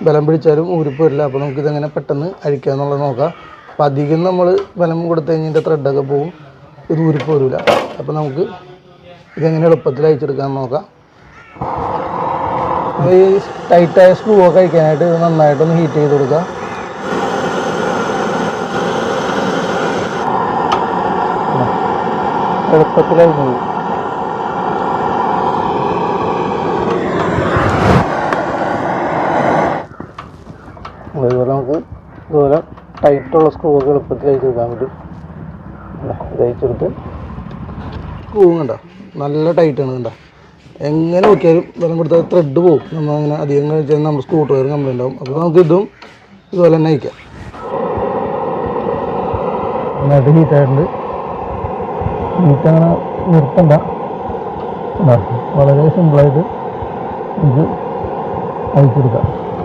ബലം പിടിച്ചാലും ഊരിപ്പോരില്ല. അപ്പോൾ നമുക്കിതെങ്ങനെ പെട്ടെന്ന് അഴിക്കുക എന്നുള്ളത് നോക്കാം. അപ്പോൾ അധികം നമ്മൾ ബലം കൊടുത്തു കഴിഞ്ഞാൽ ത്രെഡൊക്കെ പോവും, ഇത് ഊരിപ്പോരില്ല. അപ്പോൾ നമുക്ക് ഇതെങ്ങനെ എളുപ്പത്തിൽ അയച്ചെടുക്കാമെന്ന് നോക്കാം. ഈ ടൈറ്റായ സ്ക്രൂ ഒക്കെ അയക്കാനായിട്ട് ഇത് നന്നായിട്ടൊന്ന് ഹീറ്റ് ചെയ്ത് കൊടുക്കുക. എളുപ്പത്തിൽ അഴിഞ്ഞു. അതുപോലെ നമുക്ക് ഇതുപോലെ ടൈറ്റുള്ള സ്ക്രൂ ഒക്കെ എളുപ്പത്തിൽ അയച്ചെടുക്കാൻ പറ്റും. ഇത് അയച്ചെടുത്ത് സ്ക്രൂ കണ്ടോ നല്ല ടൈറ്റാണ്. കണ്ടോ എങ്ങനെ നോക്കിയാലും ബലം കൊടുത്താൽ ത്രെഡ് പോകും. നമ്മളങ്ങനെ അധികം കഴിച്ചാൽ നമ്മൾ സ്ക്രൂ ഡ്രൈവർ കംപ്ലൈൻ്റ് ആവും. അപ്പോൾ നമുക്ക് ഇതും ഇതുപോലെ തന്നെ അയക്കാം. നന്നായിട്ട് ഹീറ്റായിട്ടുണ്ട്. ഹീറ്റ് അങ്ങനെ നിർത്തണ്ട. വളരെ സിമ്പിളായിട്ട് നമുക്ക് അയച്ചെടുക്കാം.